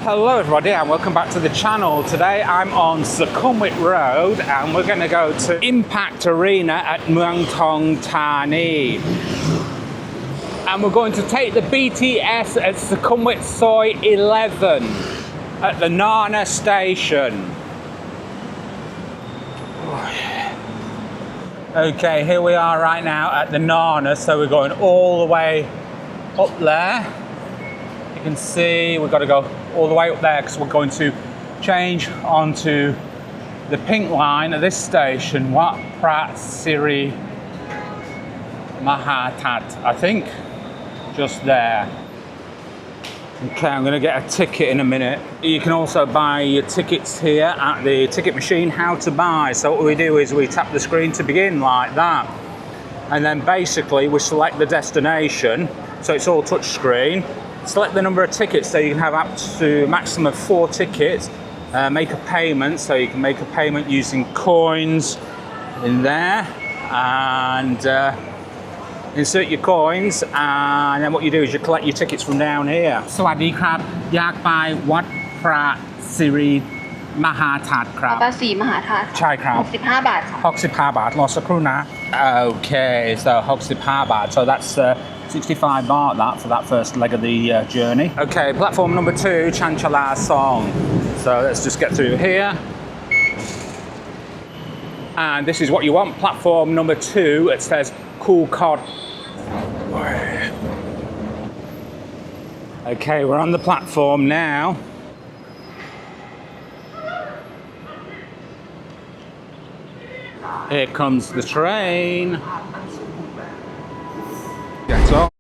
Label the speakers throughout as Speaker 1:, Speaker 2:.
Speaker 1: Hello everybody and welcome back to the channel. Today I'm on Sukhumvit Road and we're going to go to Impact Arena at Muang Thong, Thani. And we're going to take the BTS at Sukhumvit Soi 11 at the Nana station. Okay, here we are right now at the Nana, so we're going all the way up there. You can see we've got to go all the way up there because we're going to change onto the pink line at this station, Wat Prat Siri Mahatat, I think, just there. Okay, I'm going to get a ticket in a minute. You can also buy your tickets here at the ticket machine, how to buy. So what we do is we tap the screen to begin like that. And then basically we select the destination, so it's all touch screen. Select the number of tickets, so you can have up to a maximum of 4 tickets. Make a payment, so you can make a payment using coins in there. And insert your coins, and then what you do is you collect your tickets from down here. สวัสดีครับอยากไปวัดพระสิริมหาธาตุครับ
Speaker 2: พระศรีมหาธาตุ
Speaker 1: ใช่ครับ
Speaker 2: 65 บาทค่ะ
Speaker 1: 65 บาทรอสักครู่นะ Okay, so 65 baht, so that's 65 baht that for that first leg of the journey. Okay, platform number 2, Chanchala Song. So let's just get through here. And this is what you want, platform number 2, it says Cool Cod. Okay, we're on the platform now. Here comes the train. Get off.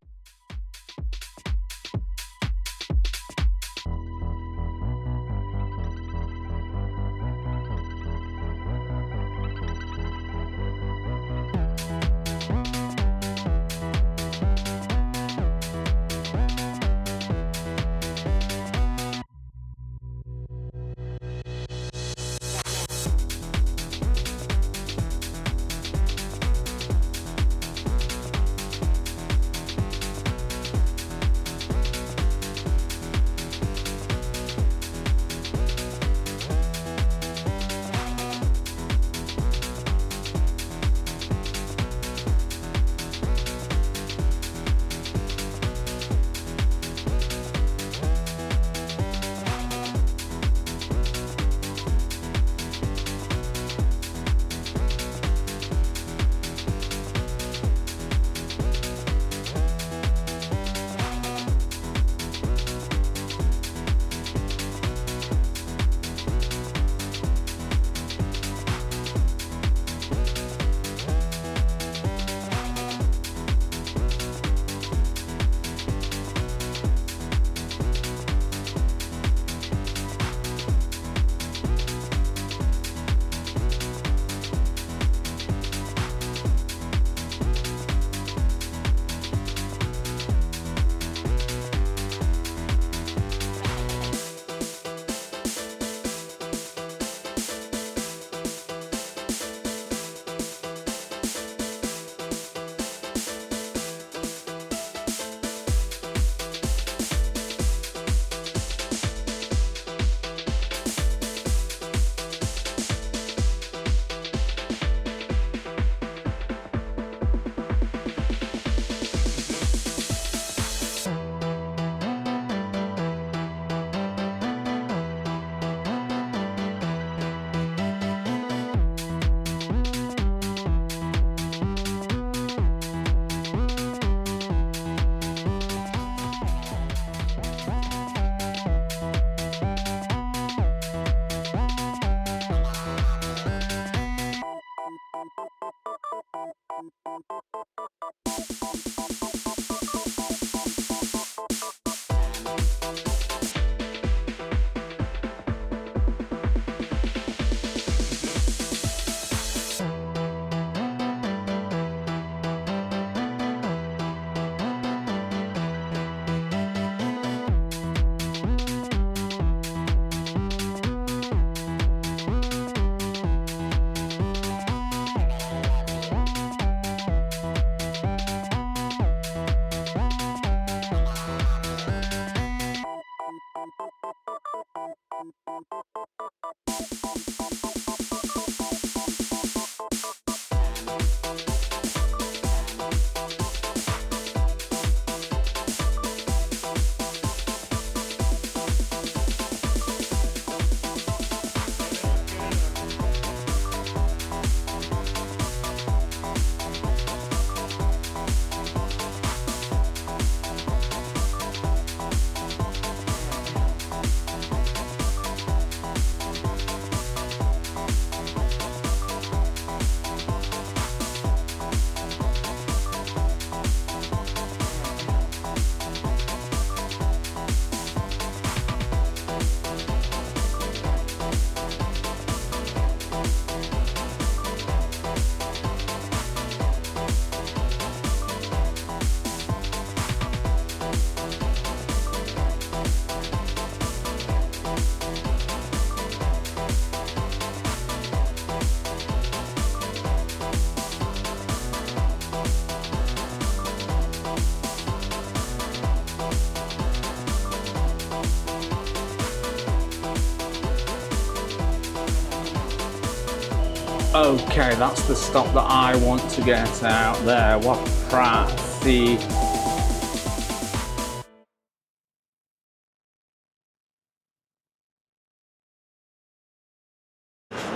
Speaker 1: Okay, that's the stop that I want to get out there. What Prati.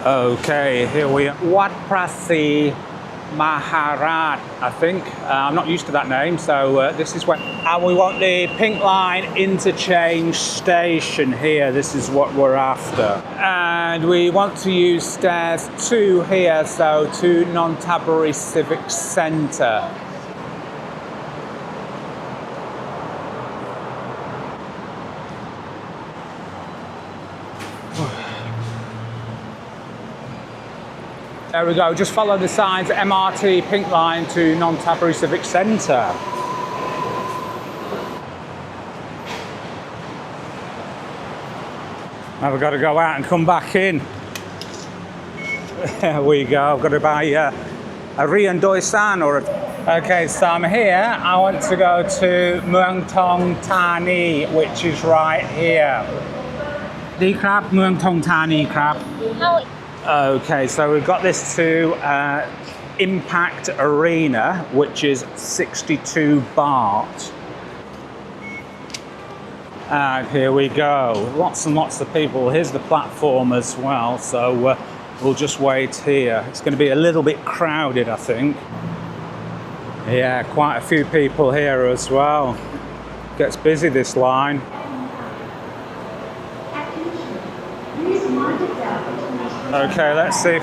Speaker 1: Okay, here we are. Wat Prati Maharaj, I think. I'm not used to that name, so this is where. And we want the Pink Line interchange station here. This is what we're after. And we want to use stairs 2 here, so to Nonthaburi Civic Centre. There we go, just follow the signs, MRT Pink Line to Nonthaburi Civic Centre. Now we've got to go out and come back in. There we go, I've got to buy a Rian Doi San or a... Okay, so I'm here, I want to go to Muang Thani, which is right here. Di krab, Muang Thani krab. Okay, so we've got this to Impact Arena, which is 62 baht. And here we go. Lots and lots of people. Here's the platform as well, so we'll just wait here. It's going to be a little bit crowded, I think. Yeah, quite a few people here as well. Gets busy, this line. Okay, let's see.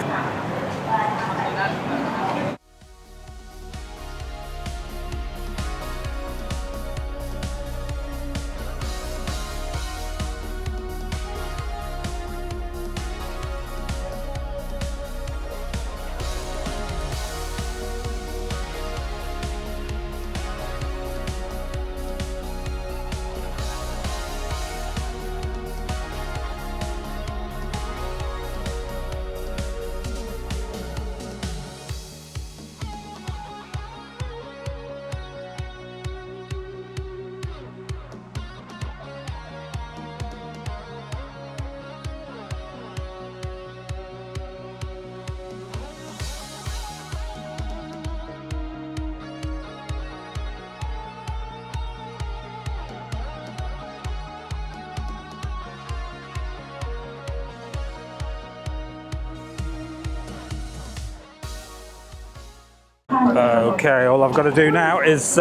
Speaker 1: Okay, all I've got to do now is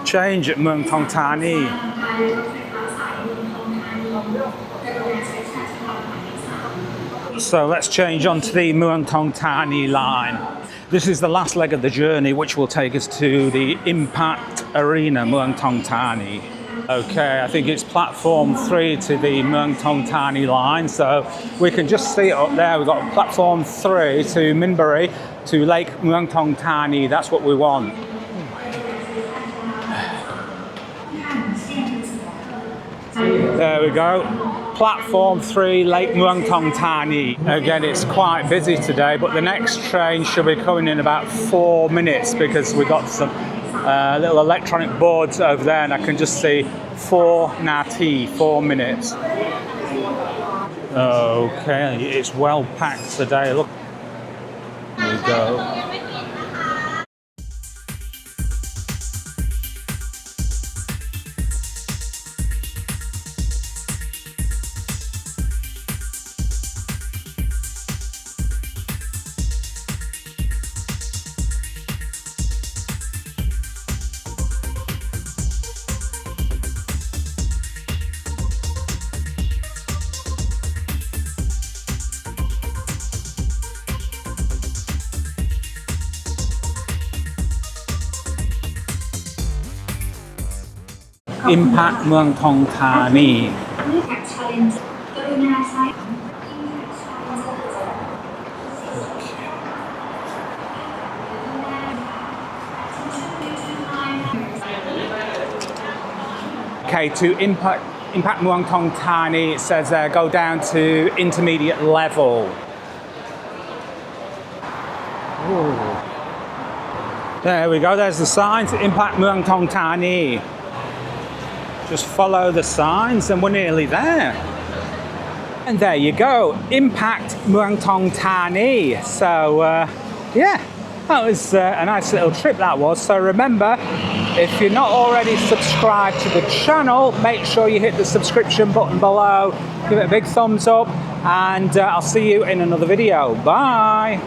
Speaker 1: change at Muang Thani. So let's change onto the Muang Thani line. This is the last leg of the journey, which will take us to the Impact Arena, Muang Thani. Okay, I think it's platform 3 to the Muang Thani line, so we can just see it up there. We've got platform 3 to Minburi to Lake Muang Thani. That's what we want. There we go. Platform 3, Lake Muang Thani. Again, it's quite busy today, but the next train should be coming in about 4 minutes because we've got some little electronic boards over there, and I can just see 4 minutes. Okay, it's well packed today. Look, there we go. Impact Muang Thong Thani. Okay, to Impact Muang Thong Thani, it says go down to intermediate level. Ooh. There we go, there's the signs, Impact Muang Thong Thani. Just follow the signs and we're nearly there. And there you go, Impact Muang Thong Thani. So yeah, that was a nice little trip that was. So remember, if you're not already subscribed to the channel, make sure you hit the subscription button below, give it a big thumbs up, and I'll see you in another video. Bye.